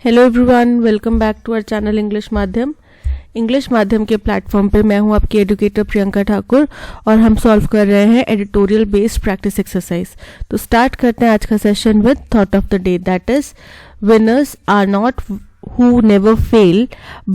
Hello everyone, welcome back to our channel English माध्यम के platform पे मैं हूं आपकी एजुकेटर प्रियंका ठाकुर और हम सॉल्व कर रहे हैं एडिटोरियल बेस्ड प्रैक्टिस एक्सरसाइज। तो स्टार्ट करते हैं आज का session with thought of the day, that is winners are not who never fail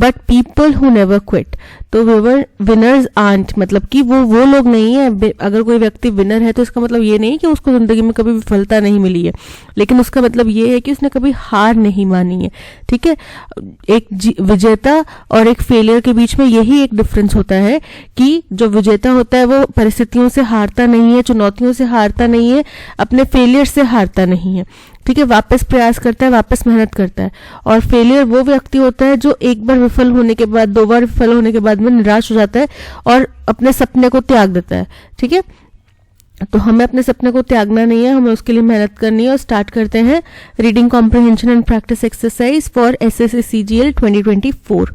but people who never quit। तो विनर्स आंट मतलब कि वो लोग नहीं है। अगर कोई व्यक्ति विनर है तो इसका मतलब ये नहीं कि उसको जिंदगी में कभी विफलता नहीं मिली है, लेकिन उसका मतलब ये है कि उसने कभी हार नहीं मानी है। ठीक है, एक विजेता और एक फेलियर के बीच में यही एक डिफरेंस होता है कि जो विजेता होता है वो परिस्थितियों से हारता नहीं है, चुनौतियों से हारता नहीं है, अपने फेलियर से हारता नहीं है। ठीक है, वापस प्रयास करता है, वापस मेहनत करता है। और फेलियर वो व्यक्ति होता है जो एक बार विफल होने के बाद, दो बार विफल होने के बाद में निराश हो जाता है और अपने सपने को त्याग देता है। ठीक है, तो हमें अपने सपने को त्यागना नहीं है, हमें उसके लिए मेहनत करनी है। और स्टार्ट करते हैं reading comprehension and practice exercise for SSC CGL 2024।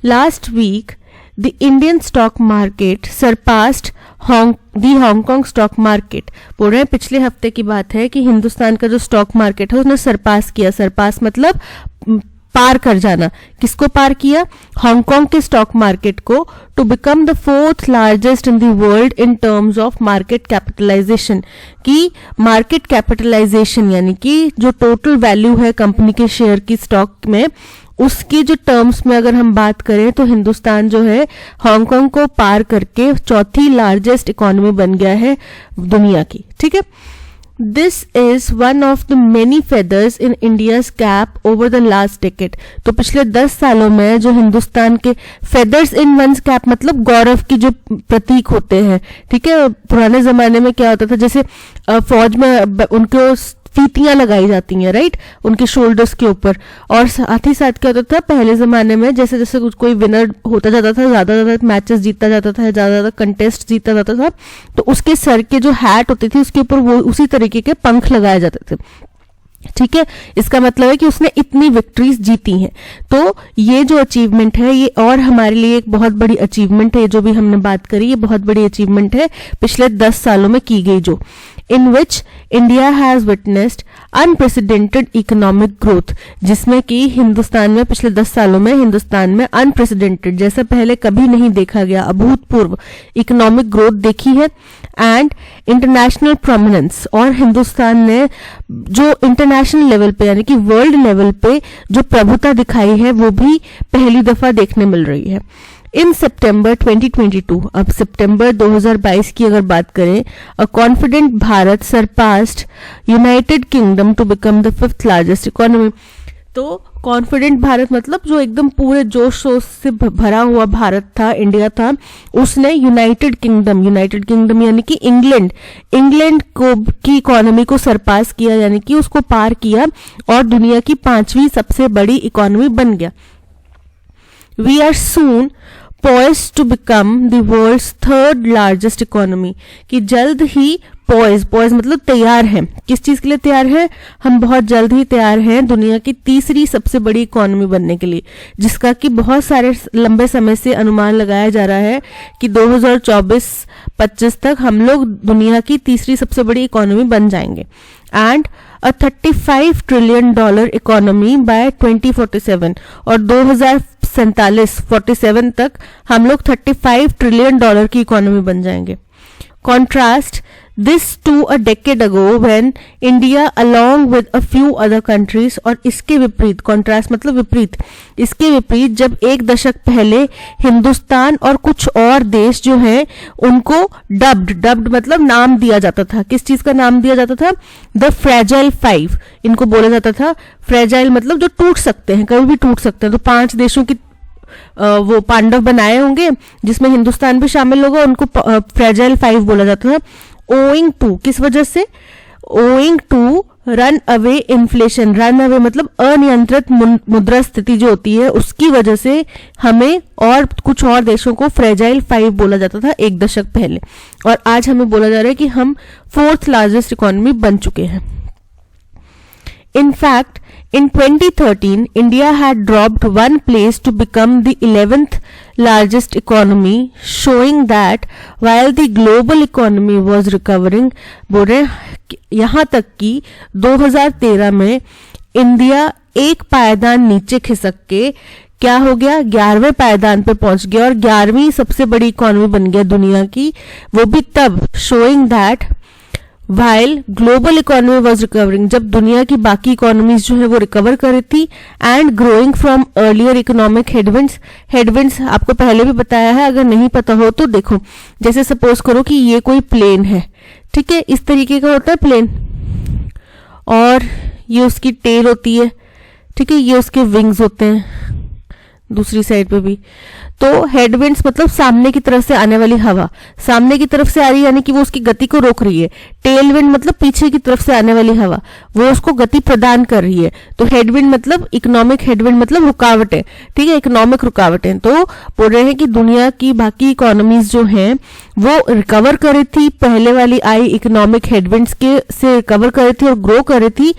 Last week the Indian stock market surpassed the Hong Kong stock market। बोल रहे हैं पिछले हफ्ते की बात है कि हिंदुस्तान का जो स्टॉक मार्केट है उसने सरपास किया। सरपास मतलब पार कर जाना। किसको पार किया? हांगकांग के स्टॉक मार्केट को, to become the 4th largest in the world in terms of market capitalisation. की मार्केट कैपिटलाइजेशन यानी कि जो टोटल वैल्यू है कंपनी के शेयर की स्टॉक में, उसकी जो टर्म्स में अगर हम बात करें तो हिंदुस्तान जो है हांगकांग को पार करके 4थी लार्जेस्ट इकोनॉमी बन गया है दुनिया की। ठीक है, this is one of the many feathers in India's cap over the last decade. तो पिछले 10 सालों में जो हिंदुस्तान के फेदर्स इन वंस कैप मतलब गौरव की जो प्रतीक होते हैं। ठीक है, पुराने जमाने में क्या होता था, जैसे फौज में उनको फीतियां लगाई जाती हैं, राइट, उनके शोल्डर्स के ऊपर। और साथ ही साथ क्या होता था पहले जमाने में, जैसे जैसे कोई विनर होता जाता था, ज्यादा मैचेस जीतता जाता था, ज्यादा कंटेस्ट जीतता जाता था, तो उसके सर के जो हैट होती थी उसके ऊपर वो उसी तरीके के पंख लगाए जाते थे। ठीक है, इसका मतलब है कि उसने इतनी विक्ट्रीज जीती हैं। तो ये जो अचीवमेंट है ये और हमारे लिए एक बहुत बड़ी अचीवमेंट है। जो भी हमने बात करी ये बहुत बड़ी अचीवमेंट है पिछले 10 सालों में की गई, जो in which India has witnessed unprecedented economic growth, जिसमें कि हिंदुस्तान में पिछले 10 सालों में हिंदुस्तान में unprecedented जैसा पहले कभी नहीं देखा गया अभूतपूर्व इकोनॉमिक ग्रोथ देखी है। एंड इंटरनेशनल प्रोमिनेंस, और हिंदुस्तान ने जो इंटरनेशनल लेवल पे यानी कि वर्ल्ड लेवल पे जो प्रभुता दिखाई है वो भी पहली दफा देखने मिल रही है। इन सितंबर 2022, अब सितंबर 2022 की अगर बात करें, a confident Bharat surpassed United Kingdom to become the 5th largest economy. तो कॉन्फिडेंट भारत मतलब जो एकदम पूरे जोश शोश से भरा हुआ भारत था, इंडिया था, उसने यूनाइटेड किंगडम यानी कि इंग्लैंड को की इकोनॉमी को सरपास किया, यानी कि उसको पार किया और दुनिया की 5वीं सबसे बड़ी इकोनॉमी बन गया। We are soon poised to become the world's 3rd largest economy। कि जल्द ही poised मतलब तैयार है। किस चीज के लिए तैयार है? हम बहुत जल्द ही तैयार हैं दुनिया की 3री सबसे बड़ी इकोनॉमी बनने के लिए, जिसका कि बहुत सारे लंबे समय से अनुमान लगाया जा रहा है कि 2024-25 तक हम लोग दुनिया की 3री सबसे बड़ी इकोनॉमी बन जाएंगे। And a $35 trillion economy bye 2047, और 2047 तक हम लोग $35 ट्रिलियन की इकोनॉमी बन जाएंगे। Contrast this to a decade ago when India along with a few other countries, और इसके विपरीत, कॉन्ट्रास्ट मतलब विपरीत, इसके विपरीत जब एक दशक पहले हिंदुस्तान और कुछ और देश जो हैं उनको डब्ड मतलब नाम दिया जाता था। किस चीज का नाम दिया जाता था? The fragile 5। इनको बोला जाता था फ्रेजाइल मतलब जो टूट सकते हैं, कभी भी टूट सकते हैं। तो 5 देशों की वो पांडव बनाए होंगे जिसमें हिंदुस्तान भी शामिल होगा, उनको फ्रेजाइल 5 बोला जाता था। ओइंग टू, किस वजह से? Owing to run away inflation, run away मतलब अनियंत्रित मुद्रा स्थिति जो होती है उसकी वजह से हमें और कुछ और देशों को फ्रेजाइल 5 बोला जाता था एक दशक पहले, और आज हमें बोला जा रहा है कि हम 4th लार्जेस्ट इकोनॉमी बन चुके हैं। In fact, in 2013, India had dropped one place to become the 11th largest economy, showing that while the global economy was recovering, बोल रहे यहाँ तक कि 2013 में इंडिया एक पायदान नीचे खिसक के क्या हो गया, 11वें पायदान पे पहुंच गया और 11वीं सबसे बड़ी इकोनॉमी बन गया दुनिया की, वो भी तब, showing that while global economy was recovering, जब दुनिया की बाकी इकोनॉमीज जो है वो रिकवर कर रही थी, and growing from earlier economic headwinds आपको पहले भी बताया है, अगर नहीं पता हो तो देखो। जैसे सपोज करो कि ये कोई प्लेन है, ठीक है, इस तरीके का होता है प्लेन, और ये उसकी टेल होती है, ठीक है, ये उसके विंग्स होते हैं दूसरी साइड पे भी। तो हेडविंड्स मतलब सामने की तरफ से आने वाली हवा, सामने की तरफ से आ रही है यानी कि वो उसकी गति को रोक रही है। टेल विंड मतलब पीछे की तरफ से आने वाली हवा, वो उसको गति प्रदान कर रही है। तो हेडविंड मतलब इकोनॉमिक हेडविंड मतलब रुकावटें, ठीक है, इकोनॉमिक रुकावटें। तो बोल रहे हैं कि दुनिया की बाकी इकोनॉमीज जो हैं वो रिकवर कर रही थी, पहले वाली आई इकोनॉमिक हेडविंड्स के से रिकवर कर रही थी और ग्रो कर रही थी।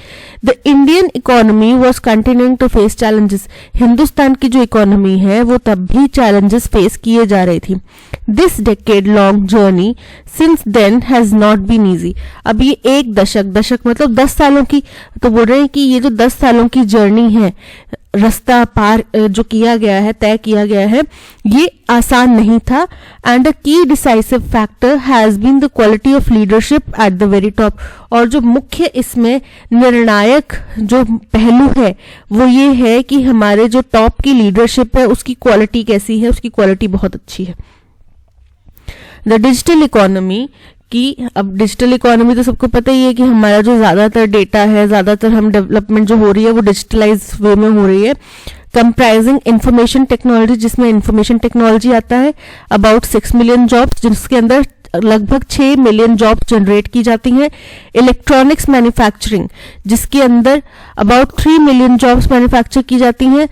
The Indian economy was continuing to face challenges, Hindustan की जो इकोनॉमी है वो तब भी चैलेंजेस फेस किए जा रही थी। This decade long journey since then has not been easy, अब ये एक दशक मतलब 10 सालों की, तो बोल रहे हैं कि ये जो 10 सालों की जर्नी है, रास्ता पार जो किया गया है, तय किया गया है, ये आसान नहीं था। And a key decisive factor has been the quality of leadership at the very top, और जो मुख्य इसमें निर्णायक जो पहलू है वो ये है कि हमारे जो टॉप की लीडरशिप है उसकी क्वालिटी कैसी है, उसकी क्वालिटी बहुत अच्छी है। द डिजिटल इकोनॉमी की, अब डिजिटल इकोनॉमी तो सबको पता ही है कि हमारा जो ज्यादातर डेटा है, ज्यादातर हम डेवलपमेंट जो हो रही है वो डिजिटलाइज वे में हो रही है, कंप्राइजिंग इंफॉर्मेशन टेक्नोलॉजी, जिसमें इंफॉर्मेशन टेक्नोलॉजी आता है, अबाउट 6 मिलियन जॉब्स, जिसके अंदर लगभग 6 मिलियन जॉब जनरेट की जाती हैं, इलेक्ट्रॉनिक्स मैन्युफैक्चरिंग जिसके अंदर अबाउट 3 मिलियन जॉब्स मैन्युफैक्चर की जाती हैं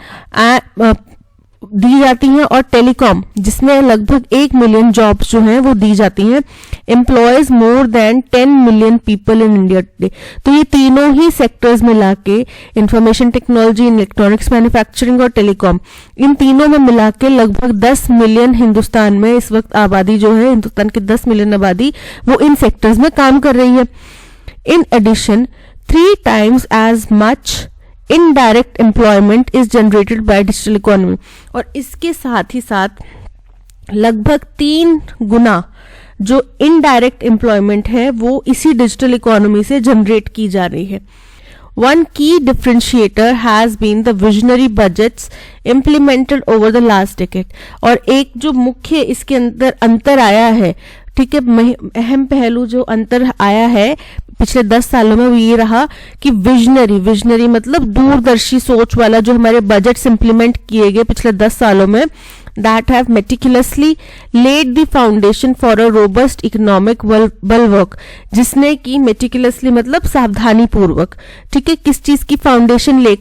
दी जाती हैं, और टेलीकॉम जिसमें लगभग 1 मिलियन जॉब्स जो हैं वो दी जाती हैं, employees more than 10 million people in India today. तो ये तीनों ही सेक्टर्स मिला के, इंफॉर्मेशन टेक्नोलॉजी, इलेक्ट्रॉनिक्स मैन्युफैक्चरिंग और टेलीकॉम, इन तीनों में मिला के लगभग 10 मिलियन हिंदुस्तान में इस वक्त आबादी जो है, हिंदुस्तान की 10 मिलियन आबादी वो इन सेक्टर्स में काम कर रही है। In addition 3 times as much indirect employment is generated by digital economy, और इसके साथ ही साथ लगभग 3 गुना जो इनडायरेक्ट एम्प्लॉयमेंट है वो इसी डिजिटल इकोनॉमी से जनरेट की जा रही है। One key differentiator has been the visionary budgets implemented over the last decade, और एक जो मुख्य इसके अंदर अंतर आया है, ठीक है, अहम पहलू जो अंतर आया है पिछले 10 सालों में वो ये रहा कि विजनरी मतलब दूरदर्शी सोच वाला जो हमारे बजट्स इंप्लीमेंट किए गए पिछले 10 सालों में, that have meticulously laid the foundation for a robust economic bulwark, जिसने की meticulously मतलब सावधानी पूर्वक, ठीक है, किस चीज की फाउंडेशन ले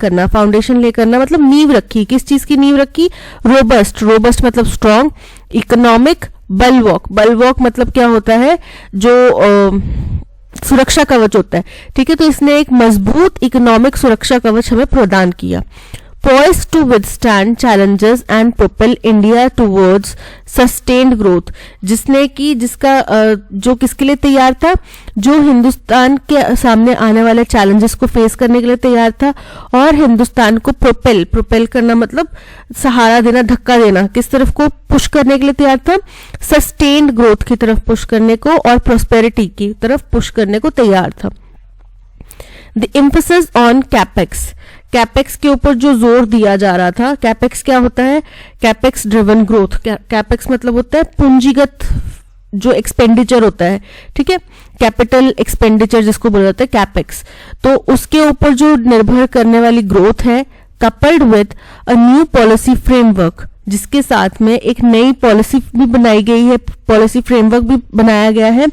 करना मतलब नींव रखी, किस चीज की नींव रखी, रोबस्ट मतलब स्ट्रॉन्ग, इकोनॉमिक बलवॉक मतलब क्या होता है, जो सुरक्षा कवच होता है, ठीक है, तो इसने एक मजबूत इकोनॉमिक सुरक्षा कवच हमें प्रदान किया। Poised to withstand challenges and propel India towards sustained growth, जिसका जो किसके लिए तैयार था, जो हिंदुस्तान के सामने आने वाले चैलेंजेस को फेस करने के लिए तैयार था, और हिंदुस्तान को प्रोपेल करना मतलब सहारा देना, धक्का देना, किस तरफ को पुश करने के लिए तैयार था, सस्टेन्ड ग्रोथ की तरफ पुश करने को और प्रोस्पेरिटी की तरफ पुश करने को तैयार था। द एम्फेसिस ऑन कैपेक्स के ऊपर जो जोर दिया जा रहा था, कैपेक्स क्या होता है, कैपेक्स ड्रिवन ग्रोथ, कैपेक्स मतलब होता है पूंजीगत जो एक्सपेंडिचर होता है, ठीक है, कैपिटल एक्सपेंडिचर जिसको बोला जाता है कैपेक्स, तो उसके ऊपर जो निर्भर करने वाली ग्रोथ है, coupled with a new policy framework, जिसके साथ में एक नई पॉलिसी भी बनाई गई है, पॉलिसी फ्रेमवर्क भी बनाया गया है,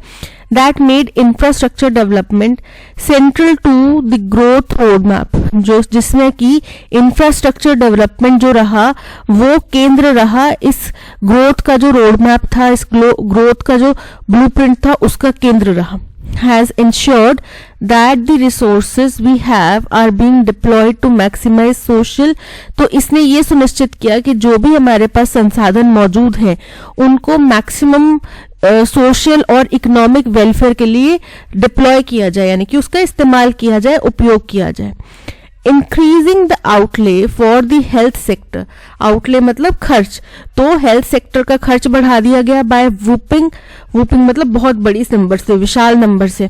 that made infrastructure development central to the growth roadmap, जो जिसमें कि इंफ्रास्ट्रक्चर डेवलपमेंट जो रहा वो केंद्र रहा, इस ग्रोथ का जो रोड मैप था, इस ग्रोथ का जो ब्लूप्रिंट था उसका केंद्र रहा। has ensured that the resources we have are being deployed to maximize social, तो इसने ये सुनिश्चित किया कि जो भी हमारे पास संसाधन मौजूद हैं उनको मैक्सिमम सोशल और इकोनॉमिक वेलफेयर के लिए डिप्लॉय किया जाए, यानी कि उसका इस्तेमाल किया जाए, उपयोग किया जाए। Increasing the outlay for the health sector, outlay मतलब खर्च, तो हेल्थ सेक्टर का खर्च बढ़ा दिया गया बाय वूपिंग मतलब बहुत बड़ी नंबर से, विशाल नंबर से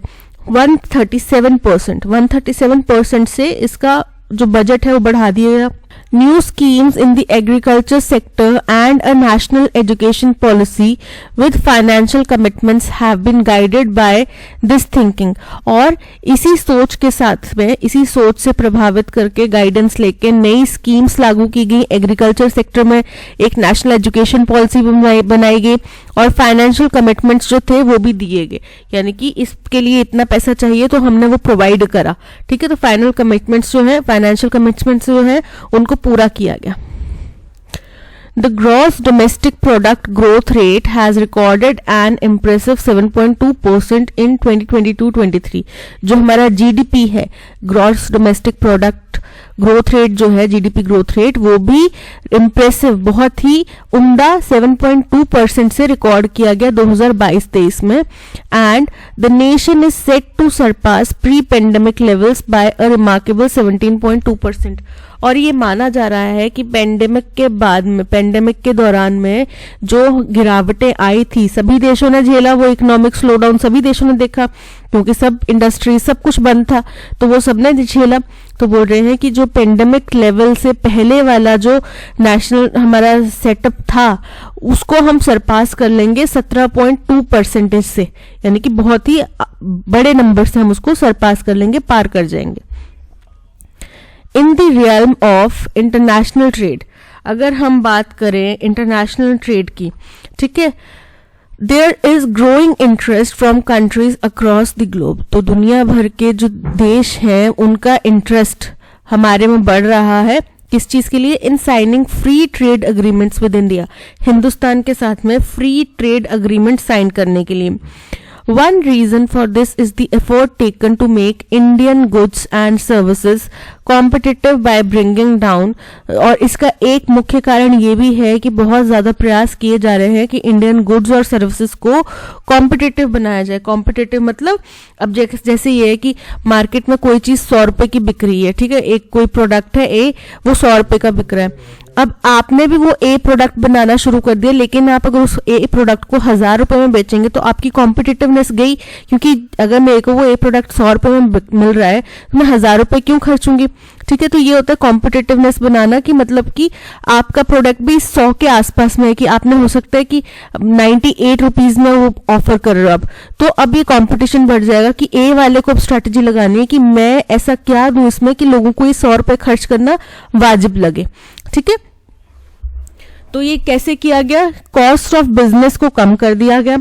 137% से इसका जो बजट है वो बढ़ा दिया गया। New schemes in the agriculture sector and a national education policy with financial commitments have been guided by this thinking, और इसी सोच के साथ में, इसी सोच से प्रभावित करके गाइडेंस लेके नई स्कीम्स लागू की गई, एग्रीकल्चर सेक्टर में एक नेशनल एजुकेशन पॉलिसी बनाई गई और फाइनेंशियल कमिटमेंट्स जो थे वो भी दिए गए, यानी कि इसके लिए इतना पैसा चाहिए तो हमने वो प्रोवाइड करा, ठीक है। तो फाइनल कमिटमेंट्स जो है, फाइनेंशियल कमिटमेंट्स जो है उनको पूरा किया गया। The gross domestic product growth rate has recorded an impressive 7.2% in 2022-23। जो हमारा GDP है, gross domestic product growth rate जो है, जीडीपी ग्रोथ रेट, वो भी इम्प्रेसिव, बहुत ही उम्दा 7.2% से रिकॉर्ड किया गया 2022-23 में। And the nation is set to surpass pre pandemic levels by a remarkable 17.2%। और ये माना जा रहा है कि पेंडेमिक के बाद में, पेंडेमिक के दौरान में जो गिरावटें आई थी, सभी देशों ने झेला, वो इकोनॉमिक स्लोडाउन सभी देशों ने देखा, क्योंकि सब इंडस्ट्री सब कुछ बंद था, तो वो सबने झेला। तो बोल रहे हैं कि जो पेंडेमिक लेवल से पहले वाला जो नेशनल हमारा सेटअप था उसको हम सरपास कर लेंगे 17.2% से, यानी कि बहुत ही बड़े नंबर से हम उसको सरपास कर लेंगे, पार कर जाएंगे। In the realm of international trade, अगर हम बात करें इंटरनेशनल ट्रेड की, ठीक है, there is growing interest from countries across the globe. तो दुनिया भर के जो देश हैं उनका इंटरेस्ट हमारे में बढ़ रहा है, किस चीज के लिए? In signing free trade agreements with India, Hindustan के साथ में फ्री ट्रेड अग्रीमेंट साइन करने के लिए। One reason for this is the effort taken to make Indian goods and services competitive by bringing down, और इसका एक मुख्य कारण ये भी है कि बहुत ज्यादा प्रयास किए जा रहे हैं कि इंडियन गुड्स और सर्विसेज को कॉम्पिटिटिव बनाया जाए। कॉम्पिटिटिव मतलब अब जैसे ये है कि मार्केट में कोई चीज 100 रुपए की बिक रही है, ठीक है, एक कोई प्रोडक्ट है ए, वो 100 रुपए का बिक रहा है। अब आपने भी वो ए प्रोडक्ट बनाना शुरू कर दिया, लेकिन आप अगर उस ए प्रोडक्ट को 1000 रुपए में बेचेंगे तो आपकी कॉम्पिटिटिवनेस गई, क्योंकि अगर मेरे को वो ए प्रोडक्ट 100 रुपए में मिल रहा है तो मैं 1000 रुपए क्यों खर्चूंगी, ठीक है। तो ये होता है कॉम्पिटिटिवनेस बनाना, कि मतलब कि आपका प्रोडक्ट भी 100 के आसपास में है, कि आपने हो सकता है कि 98 रुपीज में वो ऑफर कर रहे हो अब, तो अब ये कॉम्पिटिशन बढ़ जाएगा कि ए वाले को अब स्ट्रैटेजी लगानी है कि मैं ऐसा क्या दूं इसमें कि लोगों को ये 100 रुपए खर्च करना वाजिब लगे, ठीक है। तो ये कैसे किया गया? कॉस्ट ऑफ बिजनेस को कम कर दिया गया,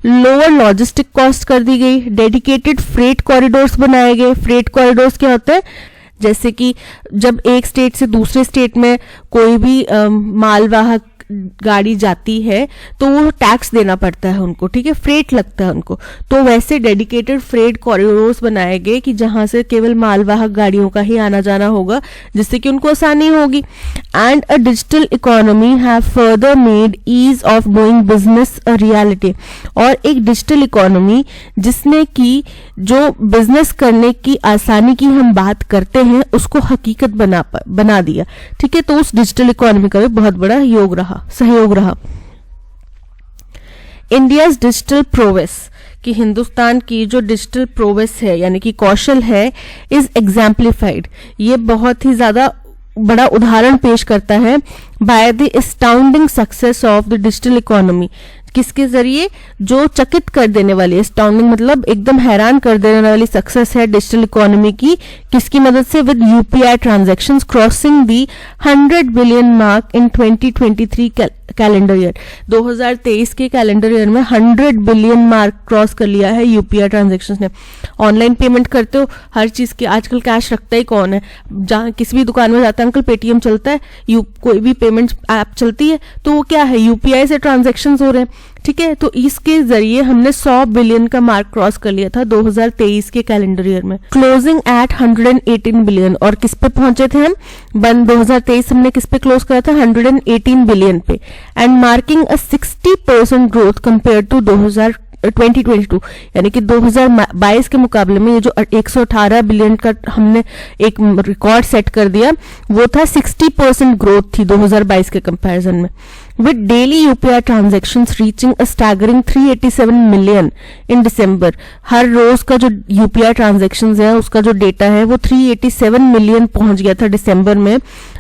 लोअर लॉजिस्टिक कॉस्ट कर दी गई, डेडिकेटेड फ्रेट कॉरिडोर्स बनाए गए। फ्रेट कॉरिडोर्स क्या होता है? जैसे कि जब एक स्टेट से दूसरे स्टेट में कोई भी मालवाहक गाड़ी जाती है तो वो टैक्स देना पड़ता है उनको, ठीक है, फ्रेट लगता है उनको, तो वैसे डेडिकेटेड फ्रेट कॉरिडोर्स बनाए गए कि जहां से केवल मालवाहक गाड़ियों का ही आना जाना होगा, जिससे कि उनको आसानी होगी। And a digital economy have further made ease of doing business a reality, और एक डिजिटल इकोनॉमी जिसने की जो बिजनेस करने की आसानी की हम बात करते हैं उसको हकीकत बना दिया, ठीक है। तो उस डिजिटल इकोनॉमी का भी बहुत बड़ा सहयोग रहा। इंडियाज डिजिटल प्रोवेस, कि हिंदुस्तान की जो डिजिटल प्रोवेस है यानी कि कौशल है, इज एग्जाम्पलीफाइड, ये बहुत ही ज्यादा बड़ा उदाहरण पेश करता है by the astounding success of the digital economy. किसके जरिए? जो चकित कर देने वाली, एस्टाउंडिंग मतलब एकदम हैरान कर देने वाली सक्सेस है डिजिटल इकोनॉमी की, किसकी मदद से? With UPI transactions crossing the 100 billion mark in 2023 calendar year. 2023 के कैलेंडर ईयर में 100 बिलियन मार्क क्रॉस कर लिया है यूपीआई ट्रांजैक्शंस ने। ऑनलाइन पेमेंट करते हो हर चीज की, आजकल कैश रखता ही कौन है? जहां किसी भी दुकान में जाता है, अंकल पेटीएम चलता है, कोई भी पेमेंट ऐप चलती है, तो वो क्या है? यूपीआई से ट्रांजैक्शंस हो रहे हैं, ठीक है। तो इसके जरिए हमने 100 बिलियन का मार्क क्रॉस कर लिया था 2023 के कैलेंडर ईयर में, क्लोजिंग एट 118 बिलियन। और किस पे पहुंचे थे हम? 2023 हमने किस पे क्लोज करा था? 118 बिलियन पे, and marking a 60% growth compare to 2022 यानी कि 2022 के मुकाबले में ये जो 118 बिलियन का हमने एक रिकॉर्ड सेट कर दिया, वो था 60% ग्रोथ थी 2022 के कंपैरिजन में, with daily UPI transactions reaching a staggering 387 million in December। हर रोज का जो UPI transactions है उसका जो डेटा है वो 387 मिलियन पहुंच गया था दिसंबर में।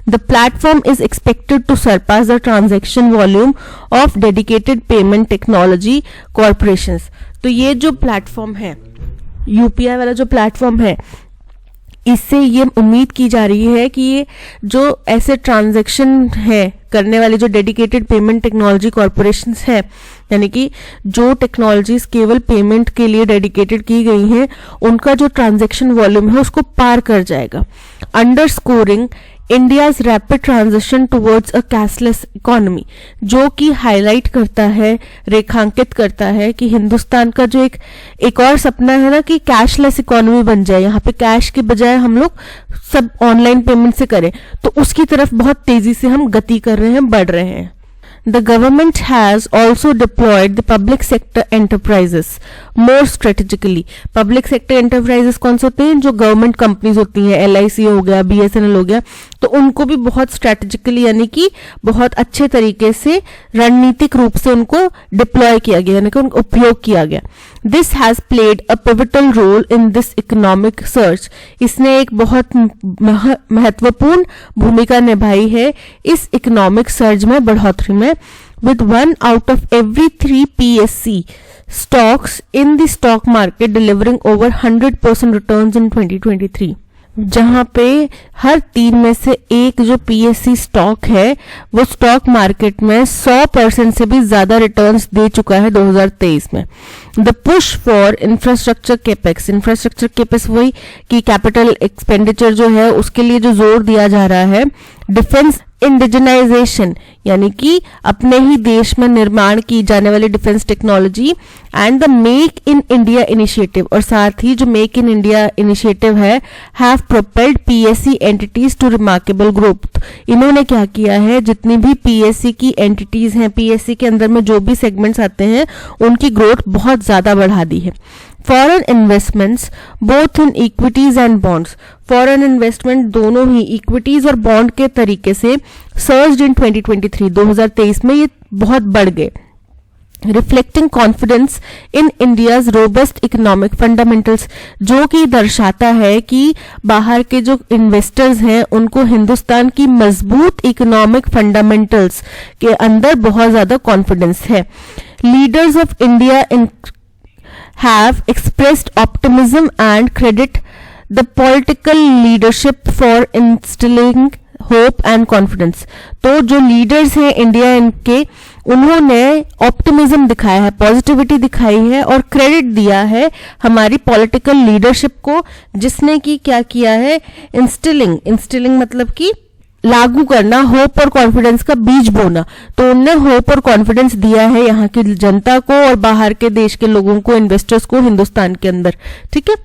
The platform is expected to surpass the transaction volume of dedicated payment technology corporations। तो ये जो प्लेटफॉर्म है, UPI वाला जो प्लेटफॉर्म है, इससे ये उम्मीद की जा रही है कि ये जो ऐसे ट्रांजैक्शन है करने वाले जो डेडिकेटेड पेमेंट टेक्नोलॉजी कॉरपोरेशंस है, यानी कि जो टेक्नोलॉजीज केवल पेमेंट के लिए डेडिकेटेड की गई हैं, उनका जो ट्रांजैक्शन वॉल्यूम है उसको पार कर जाएगा। Underscoring India's rapid transition towards a cashless economy, जो कि हाईलाइट करता है, रेखांकित करता है कि हिंदुस्तान का जो एक और सपना है ना कि कैशलेस इकोनॉमी बन जाए, यहाँ पे कैश के बजाय हम लोग सब ऑनलाइन पेमेंट से करें, तो उसकी तरफ बहुत तेजी से हम गति कर रहे हैं, बढ़ रहे हैं। The government has also deployed the public sector enterprises more strategically। Public sector enterprises कौन से होते हैं? जो गवर्नमेंट कंपनीज होती हैं, LIC हो गया, BSNL हो गया, तो उनको भी बहुत स्ट्रेटेजिकली यानी कि बहुत अच्छे तरीके से रणनीतिक रूप से उनको डिप्लॉय किया गया, यानी कि उनका उपयोग किया गया। This has played a pivotal role in this economic surge। इसने एक बहुत महत्वपूर्ण भूमिका निभाई है इस इकोनॉमिक सर्ज में, बढ़ोतरी में। With 1 out of every 3 PSC stocks in the stock market delivering over 100% returns in 2023। जहां पे हर 3 में से एक जो PSC स्टॉक है वो स्टॉक मार्केट में 100% से भी ज्यादा रिटर्न्स दे चुका है 2023 में। The push for infrastructure capex, infrastructure capex वही कि कैपिटल एक्सपेंडिचर जो है उसके लिए जो जोर दिया जा रहा है। डिफेंस इंडिजनाइजेशन, यानी कि अपने ही देश में निर्माण की जाने वाली defence technology, and the make in India initiative, और साथ ही जो मेक इन इंडिया इनिशिएटिव है, have propelled PSC entities to remarkable growth. इन्होंने क्या किया है, जितनी भी PSC की एंटिटीज हैं, PSC के अंदर में जो भी सेगमेंट्स आते हैं, उनकी ग्रोथ बहुत ज्यादा बढ़ा दी है। Foreign investments both in equities and bonds, foreign investment दोनों ही इक्विटीज और बॉन्ड के तरीके से सर्ज्ड इन 2023, 2023 में ये बहुत बढ़ गए। Reflecting confidence in India's robust economic fundamentals, जो कि दर्शाता है कि बाहर के जो इन्वेस्टर्स हैं उनको हिंदुस्तान की मजबूत इकोनॉमिक फंडामेंटल्स के अंदर बहुत ज्यादा कॉन्फिडेंस है। Leaders of India have expressed optimism and credit the political leadership for instilling hope and confidence। तो जो लीडर्स हैं इंडिया इनके, उन्होंने ऑप्टिमिज्म दिखाया है, पॉजिटिविटी दिखाई है और क्रेडिट दिया है हमारी पॉलिटिकल लीडरशिप को, जिसने कि क्या किया है, इंस्टिलिंग मतलब कि लागू करना, होप और कॉन्फिडेंस का बीज बोना। तो उनने होप और कॉन्फिडेंस दिया है यहाँ की जनता को और बाहर के देश के लोगों को, इन्वेस्टर्स को हिंदुस्तान के अंदर। ठीक है।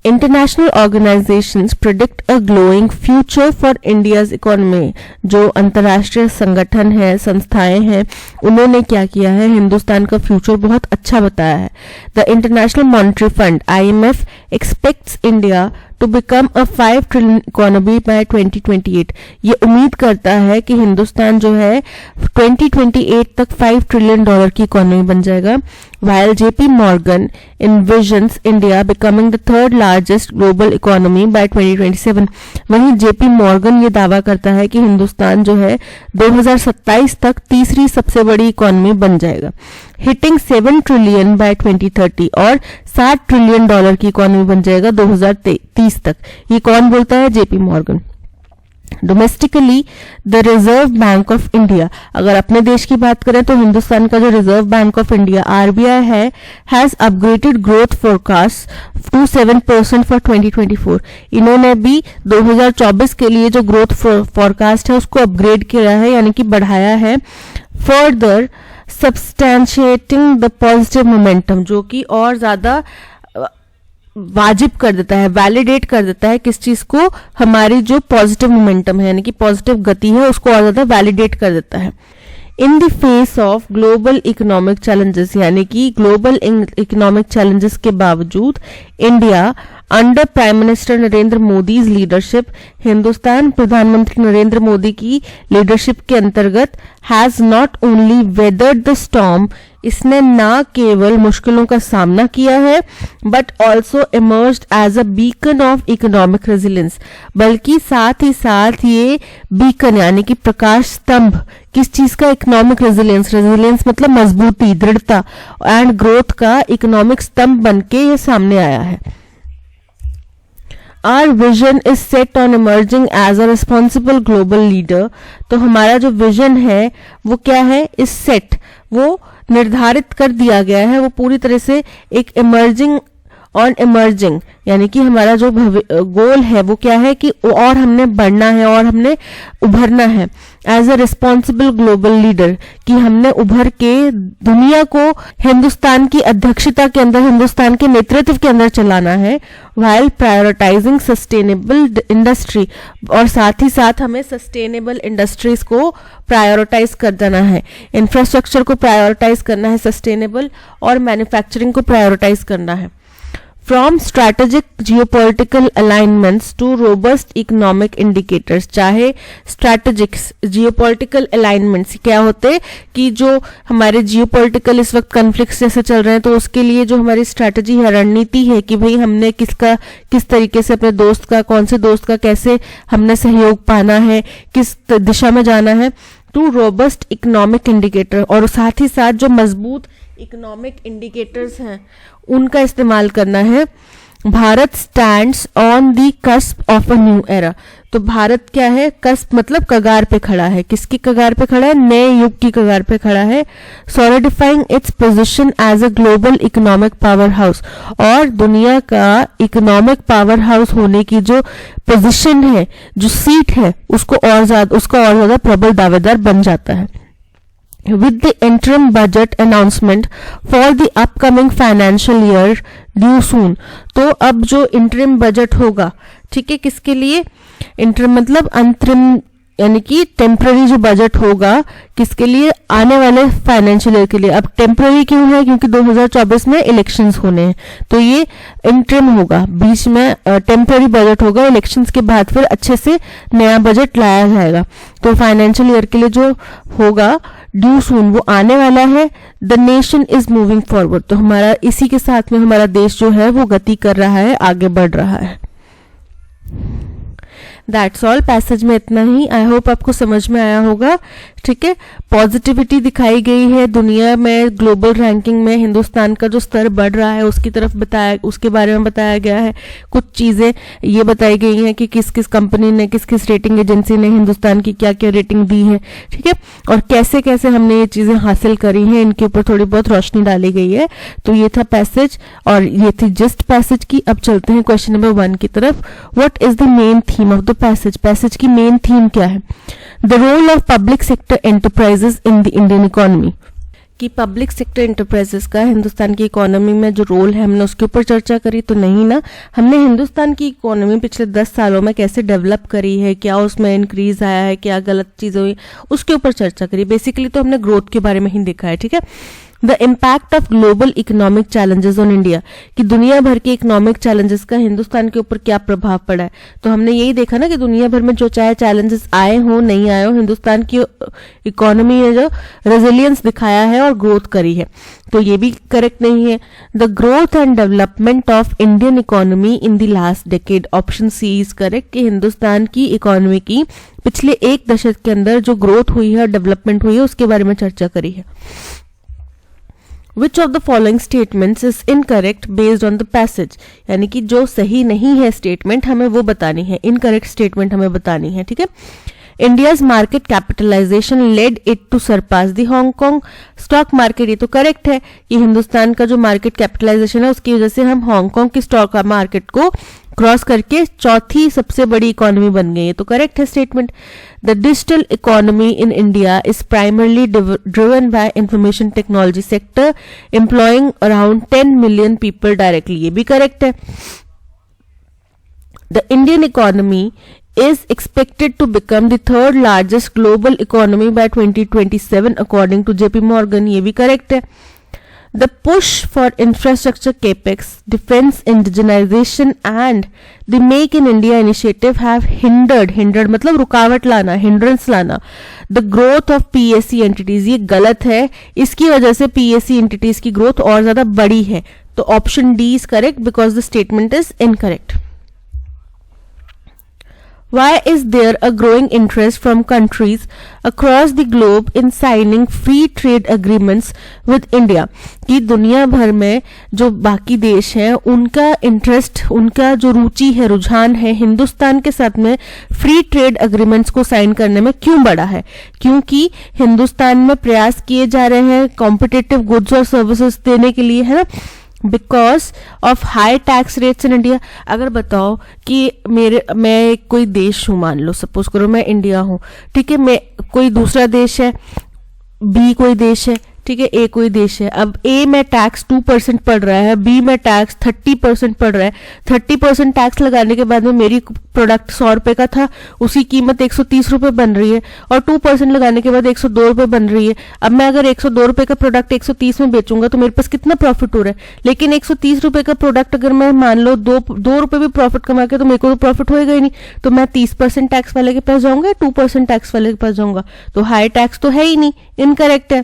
International organisations predict a glowing future for India's economy, जो अंतर्राष्ट्रीय संगठन है, संस्थाएं हैं, उन्होंने क्या किया है, हिंदुस्तान का फ्यूचर बहुत अच्छा बताया है। The international monetary fund IMF expects India to become a 5 trillion economy by 2028। ये उम्मीद करता है कि हिंदुस्तान जो है 2028 तक $5 ट्रिलियन की इकोनॉमी बन जाएगा। while JP Morgan envisions India becoming the third largest global economy by 2027। वहीं JP Morgan ये दावा करता है कि हिंदुस्तान जो है 2027 तक तीसरी सबसे बड़ी इकोनॉमी बन जाएगा, हिटिंग 7 ट्रिलियन बाय 2030, और $7 ट्रिलियन की इकोनॉमी बन जाएगा 2030 तक। ये कौन बोलता है? JP Morgan। Domestically the reserve bank of India, अगर अपने देश की बात करें तो हिंदुस्तान का जो reserve bank of India RBI है, has upgraded growth forecast to 7% for 2024। इन्होंने भी 2024 के लिए जो ग्रोथ फोरकास्ट है उसको अपग्रेड किया है, यानी कि बढ़ाया है। Further substantiating the positive momentum, जो कि और ज्यादा वाजिब कर देता है, वैलिडेट कर देता है किस चीज को, हमारी जो पॉजिटिव मोमेंटम है, यानी कि पॉजिटिव गति है, उसको और ज्यादा वैलिडेट कर देता है। In the face of global economic challenges, यानी कि ग्लोबल इकोनॉमिक चैलेंजेस के बावजूद India under prime minister Narendra Modi leadership, Hindustan प्रधानमंत्री नरेंद्र मोदी की लीडरशिप के अंतर्गत has not only weathered the storm, इसने ना केवल मुश्किलों का सामना किया है but also emerged as a beacon of economic resilience, बल्कि साथ ही साथ ये बीकन यानी कि प्रकाश स्तंभ किस चीज का, इकोनॉमिक रेजिलियंस, रेजिलियंस मतलब मजबूती, दृढ़ता एंड ग्रोथ का इकोनॉमिक स्तंभ बनके ये सामने आया है. Our vision is set on emerging as a responsible global leader. तो हमारा जो विजन है वो क्या है, इस सेट वो निर्धारित कर दिया गया है, वो पूरी तरह से एक इमर्जिंग यानी कि हमारा जो गोल है वो क्या है कि और हमने बढ़ना है और हमने उभरना है as a responsible global leader, कि हमने उभर के दुनिया को हिंदुस्तान की अध्यक्षता के अंदर, हिंदुस्तान के नेतृत्व के अंदर चलाना है, while प्रायोरिटाइजिंग सस्टेनेबल इंडस्ट्री, और साथ ही साथ हमें सस्टेनेबल इंडस्ट्रीज को प्रायोरिटाइज कर देना है, इंफ्रास्ट्रक्चर को प्रायोरिटाइज करना है सस्टेनेबल, और मैन्युफैक्चरिंग को प्रायोरिटाइज करना है. From strategic geopolitical alignments to robust economic indicators, चाहे strategic geopolitical alignments क्या होते कि जो हमारे geopolitical इस वक्त conflicts जैसे चल रहे हैं, तो उसके लिए जो हमारी strategy है, रणनीति है कि भाई हमने किस तरीके से अपने दोस्त का, कौन से दोस्त का कैसे हमने सहयोग पाना है, किस दिशा में जाना है, टू रोबस्ट इकोनॉमिक इंडिकेटर, और साथ ही साथ जो मजबूत इकोनॉमिक इंडिकेटर्स हैं उनका इस्तेमाल करना है. Bharat stands on the cusp of a new era, तो भारत क्या है, कस्प मतलब कगार पे खड़ा है, किसकी कगार पे खड़ा है, नए युग की कगार पे खड़ा है. Solidifying its position as a global economic powerhouse, और दुनिया का इकोनॉमिक पावर हाउस होने की जो पोजीशन है, जो सीट है, उसका और ज्यादा प्रबल दावेदार बन जाता है. With the interim budget announcement for the upcoming financial year due soon, तो अब जो interim budget होगा, ठीक है, किसके लिए, interim मतलब अंतरिम यानी कि टेम्पररी जो बजट होगा, किसके लिए, आने वाले फाइनेंशियल ईयर के लिए. अब टेम्पररी क्यों है, क्योंकि 2024 में इलेक्शंस होने हैं, तो ये इंटरिम होगा, बीच में टेम्पररी बजट होगा, इलेक्शंस के बाद फिर अच्छे से नया बजट लाया जाएगा. तो फाइनेंशियल ईयर के लिए जो होगा ड्यू सून, वो आने वाला है. The nation is moving forward, तो हमारा इसी के साथ में हमारा देश जो है वो गति कर रहा है, आगे बढ़ रहा है. दैट्स ऑल, पैसेज में इतना ही. आई होप आपको समझ में आया होगा. ठीक है, पॉजिटिविटी दिखाई गई है, दुनिया में ग्लोबल रैंकिंग में हिंदुस्तान का जो स्तर बढ़ रहा है उसकी तरफ उसके बारे में बताया गया है. कुछ चीजें ये बताई गई हैं कि किस किस कंपनी ने, किस किस रेटिंग एजेंसी ने हिंदुस्तान की क्या क्या रेटिंग दी है, ठीक है, और कैसे कैसे हमने ये चीजें हासिल करी हैं, इनके ऊपर थोड़ी बहुत रोशनी डाली गई है. तो ये था पैसेज, और ये थी जस्ट पैसेज की. अब चलते हैं क्वेश्चन नंबर 1 की तरफ. What is the main theme of the passage, passage की मेन थीम क्या है. The role of public sector enterprises in the Indian economy, कि पब्लिक सेक्टर एंटरप्राइजेस का हिंदुस्तान की इकोनॉमी में जो रोल है, हमने उसके ऊपर चर्चा करी. तो नहीं ना, हमने हिंदुस्तान की इकोनॉमी पिछले 10 सालों में कैसे डेवलप करी है, क्या उसमें इंक्रीज आया है, क्या गलत चीजें हुई, उसके ऊपर चर्चा करी. बेसिकली तो हमने ग्रोथ के बारे में ही देखा है. ठीक है, the impact of global economic challenges on India, कि दुनिया भर के इकोनॉमिक चैलेंजेस का हिंदुस्तान के ऊपर क्या प्रभाव पड़ा है. तो हमने यही देखा ना कि दुनिया भर में जो चाहे चैलेंजेस आए हो नहीं आए हो, हिंदुस्तान की इकोनॉमी ने जो रेजिलियंस दिखाया है और ग्रोथ करी है. तो ये भी करेक्ट नहीं है. The growth and development of Indian economy in the last decade, option C is correct, कि हिंदुस्तान की इकोनॉमी की पिछले एक दशक के अंदर जो ग्रोथ हुई है और डेवलपमेंट हुई है उसके बारे में चर्चा करी है. Which of the following statements is incorrect based on the passage, यानी कि जो सही नहीं है स्टेटमेंट हमें वो बतानी है, इनकरेक्ट स्टेटमेंट हमें बतानी है. ठीक है, India's market capitalisation led it to surpass the Hong Kong stock market, ये तो करेक्ट है कि हिंदुस्तान का जो मार्केट कैपिटलाइजेशन है उसकी वजह से हम हांगकांग की स्टॉक मार्केट को क्रॉस करके चौथी सबसे बड़ी इकोनॉमी बन गई है. तो करेक्ट है statement. The digital economy in India is primarily driven by information technology sector employing around 10 million people directly, ये भी करेक्ट है. The Indian economy is expected to become the third largest global economy by 2027 according to JP Morgan. ये भी correct है. The push for infrastructure capex, defense indigenization and the Make in India initiative have hindered मतलब रुकावट लाना, hindrance लाना, the growth of PSE entities. ये गलत है. इसकी वजह से PSE entities की growth और ज़्यादा बड़ी है. तो option D is correct because the statement is incorrect. Why is there a growing interest from countries across the globe in signing free trade agreements with India? कि दुनिया भर में जो बाकी देश हैं उनका इंटरेस्ट, उनका जो रुचि है, रुझान है हिंदुस्तान के साथ में फ्री ट्रेड अग्रीमेंट्स को साइन करने में क्यों बढ़ा है? क्योंकि हिंदुस्तान में प्रयास किए जा रहे हैं कॉम्पिटिटिव गुड्स और सर्विसेज देने के लिए, है ना, because of high tax rates in India. अगर बताओ कि मैं कोई देश हूं, मान लो सपोज करो मैं इंडिया हूं, ठीक है, मैं कोई दूसरा देश है, बी कोई देश है, ठीक है, ए कोई देश है. अब ए में टैक्स 2% पड़ रहा है, बी में टैक्स 30% पड़ रहा है. 30% टैक्स लगाने के बाद में मेरी प्रोडक्ट 100 रुपए का था, उसकी कीमत 130 रुपए बन रही है, और 2% लगाने के बाद 102 रुपए बन रही है. अब मैं अगर 102 रुपए का प्रोडक्ट 130 में बेचूंगा तो मेरे पास कितना प्रॉफिट हो रहा है. लेकिन 130 रुपए का प्रोडक्ट अगर मैं मान लो 2 रुपए भी प्रॉफिट कमा के, तो मेरे को तो प्रॉफिट होएगा ही नहीं. तो मैं 30% टैक्स वाले के पास जाऊंगा या 2% टैक्स वाले के पास जाऊंगा? तो हाई टैक्स तो है ही नहीं, इनकरेक्ट है.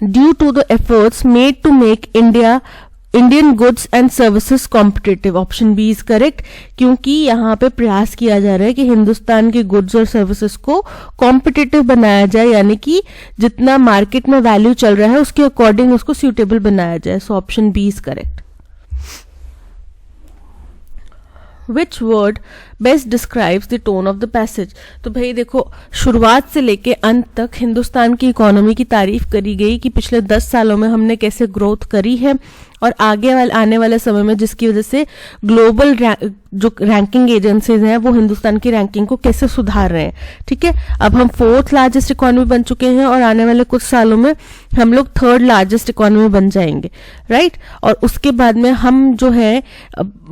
Due to the efforts made to make Indian goods and services competitive. Option B is correct, क्योंकि यहाँ पे प्रयास किया जा रहा है कि हिंदुस्तान के गुड्स और सर्विसेज को कॉम्पिटिटिव बनाया जाए, यानी कि जितना मार्केट में वैल्यू चल रहा है उसके अकॉर्डिंग उसको सूटेबल बनाया जाए. So option B is correct. Which word best describes the tone of the passage? तो भाई देखो, शुरुआत से लेके अंत तक हिंदुस्तान की इकोनॉमी की तारीफ करी गई कि पिछले 10 सालों में हमने कैसे ग्रोथ करी है और आने वाले समय में जिसकी वजह से ग्लोबल जो रैंकिंग एजेंसीज हैं वो हिंदुस्तान की रैंकिंग को कैसे सुधार रहे हैं. ठीक है, अब हम 4th लार्जेस्ट इकोनॉमी बन चुके हैं और आने वाले कुछ सालों में हम लोग 3rd लार्जेस्ट इकोनॉमी बन जाएंगे, राइट. और उसके बाद में हम जो है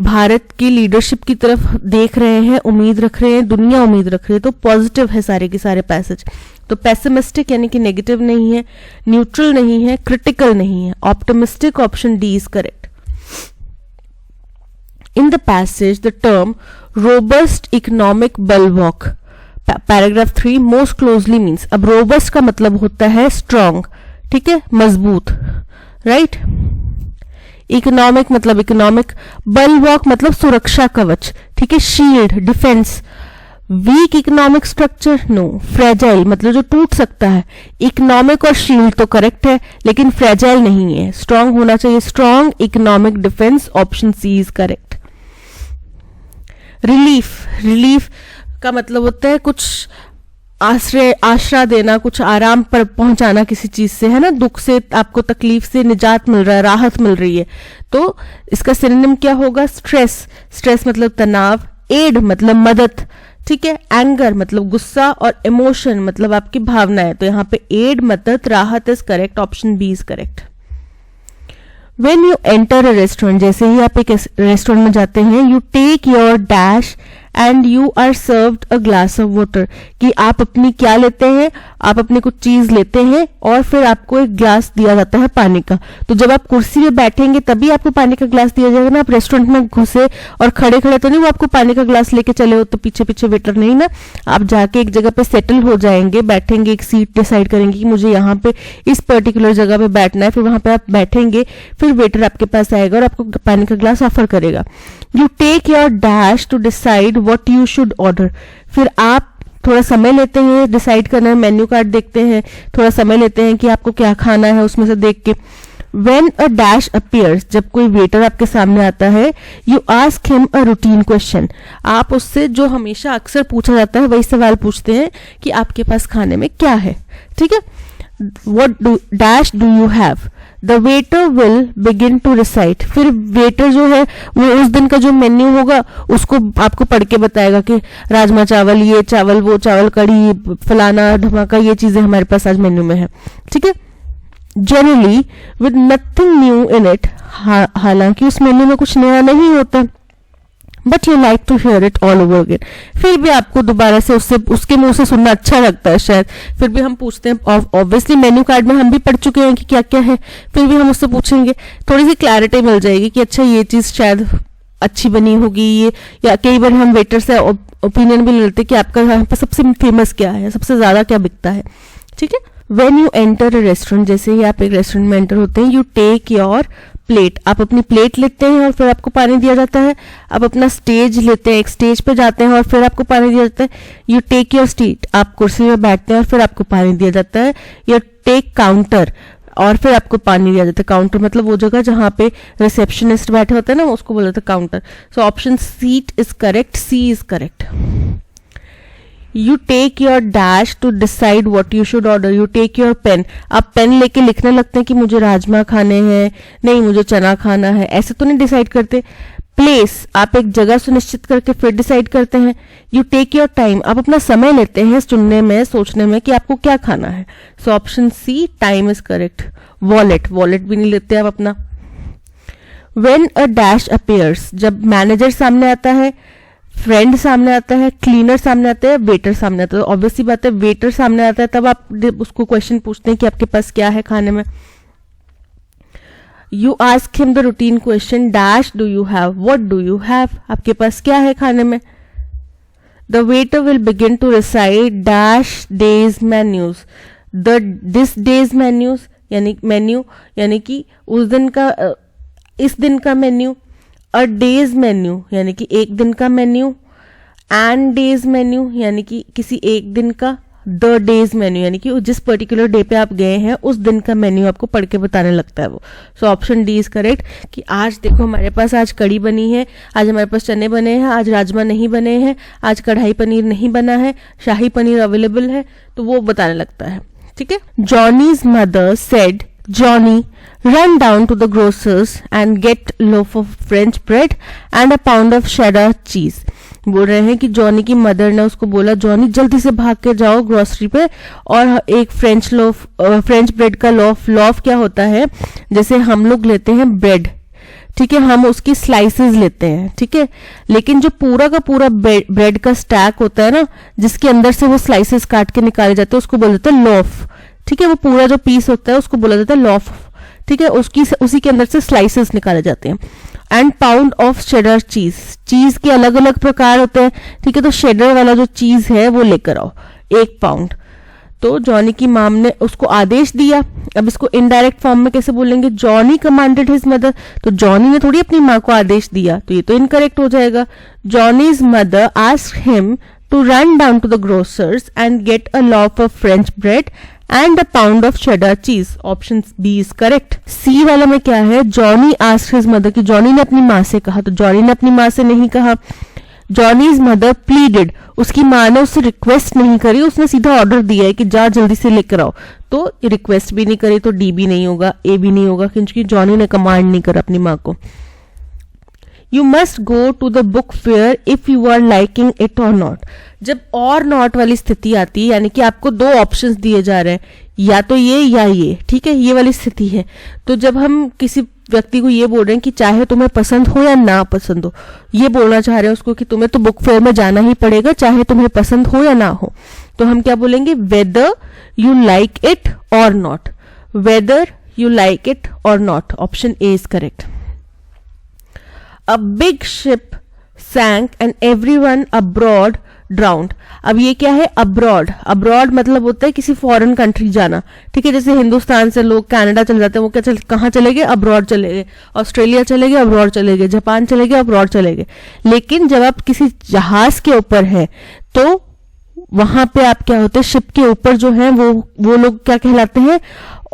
भारत की लीडरशिप की तरफ देख रहे हैं, उम्मीद रख रहे हैं, दुनिया उम्मीद रख रही है. तो पॉजिटिव है सारे के सारे पैसेज. तो पेसिमिस्टिक यानी कि नेगेटिव नहीं है, न्यूट्रल नहीं है, क्रिटिकल नहीं है. Optimistic option D is correct. In the passage, the term robust economic bulwark, paragraph 3, most closely means. अब robust का मतलब होता है strong, ठीक है, मजबूत, right. इकोनॉमिक, bulwark मतलब सुरक्षा कवच, ठीक है, shield, defense. Weak economic structure, no. Fragile मतलब जो टूट सकता है. इकोनॉमिक और शील्ड तो करेक्ट है, लेकिन फ्रेजाइल नहीं है, स्ट्रांग होना चाहिए. Strong economic defence, option C is correct. Relief का मतलब होता है कुछ आश्रय देना, कुछ आराम पर पहुंचाना किसी चीज से, है ना. दुख से, आपको तकलीफ से निजात मिल रहा है, राहत मिल रही है. तो इसका सिनोनिम क्या होगा? स्ट्रेस मतलब तनाव. एड मतलब मदद, ठीक है. एंगर मतलब गुस्सा, और इमोशन मतलब आपकी भावनाएं. तो यहाँ पे एड, मदद, राहत is correct. Option B is correct. When you enter a restaurant, जैसे ही आप एक रेस्टोरेंट में जाते हैं, you take your dash and you are served a glass of water. कि आप अपनी क्या लेते हैं? आप अपनी कुछ चीज लेते हैं और फिर आपको एक ग्लास दिया जाता है पानी का. तो जब आप कुर्सी में बैठेंगे तभी आपको पानी का ग्लास दिया जाएगा ना. आप रेस्टोरेंट में घुसे और खड़े तो नहीं वो आपको पानी का ग्लास लेके चले हो, तो पीछे वेटर नहीं ना. आप जाके एक जगह पे सेटल हो जाएंगे, बैठेंगे, एक सीट डिसाइड करेंगे कि मुझे यहाँ पे इस पर्टिकुलर जगह पे बैठना है. फिर वहां पे आप बैठेंगे, फिर वेटर आपके पास आएगा और आपको पानी का ग्लास ऑफर करेगा. You take your dash to decide what you should order. फिर आप थोड़ा समय लेते हैं डिसाइड करने में, मेन्यू कार्ड देखते हैं, थोड़ा समय लेते हैं कि आपको क्या खाना है उसमें से देख के. When a dash appears, जब कोई वेटर आपके सामने आता है, you ask him a routine question. आप उससे जो हमेशा अक्सर पूछा जाता है वही सवाल पूछते हैं कि आपके पास खाने में क्या है, ठीक है. What do you have? The waiter will begin to recite. फिर वेटर जो है वो उस दिन का जो मेन्यू होगा उसको आपको पढ़ के बताएगा कि राजमा चावल, ये चावल, वो चावल, कढ़ी, फलाना धमाका, ये चीजें हमारे पास आज मेन्यू में है, ठीक है. Generally with nothing new in it, हालांकि उस मेन्यू में कुछ नया नहीं होता. But you like to hear it all over again. फिर भी आपको दोबारा से उसके मुंह से सुनना अच्छा लगता है शायद, फिर भी हम पूछते हैं। ऑब्वियसली मेन्यू कार्ड में हम भी पढ़ चुके हैं कि क्या क्या है, फिर भी हम उससे पूछेंगे, थोड़ी सी क्लैरिटी मिल जाएगी कि अच्छा ये चीज शायद अच्छी बनी होगी ये, या कई बार हम वेटर से ओपिनियन भी ले लेते कि आपका यहाँ पर सबसे फेमस क्या है, सबसे ज्यादा क्या बिकता है। ठीक है। When you enter a restaurant, जैसे ही आप एक रेस्टोरेंट में एंटर होते हैं, यू टेक योर प्लेट, आप अपनी प्लेट लेते हैं और फिर आपको पानी दिया जाता है। आप अपना स्टेज लेते हैं, एक स्टेज पे जाते हैं और फिर आपको पानी दिया जाता है। यू टेक योर सीट, आप कुर्सी में बैठते हैं और फिर आपको पानी दिया जाता है। यू टेक काउंटर, और फिर आपको पानी दिया जाता है। काउंटर मतलब वो जगह जहाँ पे रिसेप्शनिस्ट बैठे होते हैं ना, उसको बोला जाता है counter. So option seat is correct, C is correct. You take your dash to decide what you should order, you take your pen, आप पेन लेके लिखने लगते हैं कि मुझे राजमा खाने हैं, नहीं मुझे चना खाना है, ऐसे तो नहीं डिसाइड करते। प्लेस, आप एक जगह सुनिश्चित करके फिर डिसाइड करते हैं। यू टेक योर टाइम, आप अपना समय लेते हैं चुनने में, सोचने में कि आपको क्या खाना है। So option C time is correct. Wallet, wallet भी नहीं लेते आप अपना। व्हेन अ डैश अपीयर्स, जब मैनेजर सामने आता है, फ्रेंड सामने आता है, क्लीनर सामने आता है, वेटर सामने आता है। ऑब्वियसली बात है वेटर सामने आता है तब आप उसको क्वेश्चन पूछते हैं कि आपके पास क्या है खाने में। You ask him the routine question, dash do you have, what do you have, आपके पास क्या है खाने में। The waiter will begin to recite dash days menus, this days menus यानी मेन्यू यानी कि उस दिन का इस दिन का मेन्यू। अ डेज मेन्यू यानी कि एक दिन का मेन्यू। एंड डेज मेन्यू यानी कि किसी एक दिन का। द डेज मेन्यू यानी कि जिस पर्टिकुलर डे पे आप गए हैं उस दिन का मेन्यू आपको पढ़ के बताने लगता है वो। सो ऑप्शन डी इज करेक्ट कि आज देखो हमारे पास आज कड़ी बनी है, आज हमारे पास चने बने हैं, आज राजमा नहीं बने हैं, आज कढ़ाई पनीर नहीं बना है, शाही पनीर अवेलेबल है, तो वो बताने लगता है। ठीक है। Johnny's mother said, Johnny, run down to the grocer's and get loaf of French bread and a pound of cheddar cheese. बोल रहे हैं कि जॉनी की मदर ने उसको बोला, जॉनी जल्दी से भाग के जाओ ग्रोसरी पे और एक फ्रेंच ब्रेड का लॉफ क्या होता है, जैसे हम लोग लेते हैं ब्रेड, ठीक है, हम उसकी स्लाइसेस लेते हैं, ठीक है, लेकिन जो पूरा का पूरा ब्रेड का स्टैक होता है ना, जिसके अंदर से वो स्लाइसेस काट के निकाले जाते हैं, उसको बोल देते हैं लॉफ। ठीक है, वो पूरा जो पीस होता है उसको बोला जाता है लॉफ। ठीक है, उसी के अंदर से स्लाइसेस निकाले जाते हैं। एंड पाउंड ऑफ शेडर चीज, चीज के अलग अलग प्रकार होते हैं। ठीक है, तो शेडर वाला जो चीज है वो लेकर आओ 1 पाउंड। तो जॉनी की माम ने उसको आदेश दिया। अब इसको इनडायरेक्ट फॉर्म में कैसे बोलेंगे, जॉनी कमांडेड हिज मदर, तो जॉनी ने थोड़ी अपनी माँ को आदेश दिया, तो ये तो इनकरेक्ट हो जाएगा। Johnny's mother asked him to run down to the grocers and get a loaf of French bread and a pound of cheddar cheese. Option B is correct. C वाला में क्या है, जॉनी आस्क्ड हिज मदर, कि Johnny ने अपनी माँ से कहा, तो जॉनी ने अपनी माँ से नहीं कहा। जॉनीज मदर प्लीडेड, उसकी माँ ने उससे रिक्वेस्ट नहीं करी, उसने सीधा ऑर्डर दिया है कि जा जल्दी से लेकर आओ, तो रिक्वेस्ट भी नहीं करी, तो डी भी नहीं होगा, ए भी नहीं होगा, क्योंकि जॉनी ने कमांड नहीं करा अपनी माँ को। You must go to the book fair if you are liking it और नॉट। जब और नॉट वाली स्थिति आती है, यानी कि आपको 2 ऑप्शंस दिए जा रहे हैं, या तो ये या ये, ठीक है, ये वाली स्थिति है, तो जब हम किसी व्यक्ति को ये बोल रहे हैं कि चाहे तुम्हें पसंद हो या ना पसंद हो, ये बोलना चाह रहे हैं उसको कि तुम्हें तो बुक फेयर में जाना ही पड़ेगा चाहे तुम्हें पसंद हो या ना हो, तो हम क्या बोलेंगे, वेदर यू लाइक इट और not. Whether you like it और not, option A is correct. A big ship sank and everyone abroad drowned। अब ये क्या है, अब्रॉड। अब्रॉड मतलब होता है किसी फॉरेन कंट्री जाना, ठीक है, जैसे हिंदुस्तान से लोग कनाडा चले जाते हैं, वो कहाँ चले गए, अब्रॉड चले गए। ऑस्ट्रेलिया चले गए, अब्रॉड चले गए। जापान चले गए, अब्रॉड चले गए। लेकिन जब आप किसी जहाज के ऊपर है तो वहां पे आप क्या होते हैं, शिप के ऊपर जो है वो लोग क्या कहलाते हैं,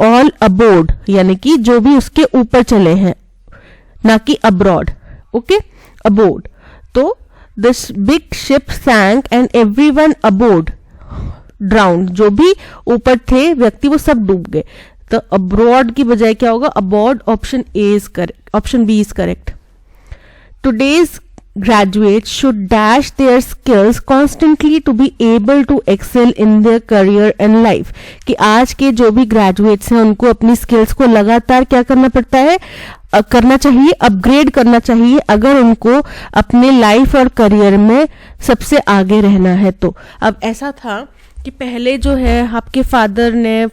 ऑल अबोर्ड, यानी कि जो भी उसके ऊपर चले हैं, ना कि अब्रॉड। Okay, aboard. तो this big ship sank and everyone aboard drowned, जो भी ऊपर थे व्यक्ति वो सब डूब गए। तो अब्रॉड की बजाय क्या होगा, aboard. Option A is correct, option B is correct. Today's graduates should dash their skills constantly to be able to excel in their career and life। कि आज के जो भी ग्रेजुएट्स हैं उनको अपनी स्किल्स को लगातार क्या करना पड़ता है, करना चाहिए, अपग्रेड करना चाहिए अगर उनको अपने लाइफ और करियर में सबसे आगे रहना है। तो अब ऐसा था कि पहले जो है आपके फादर ने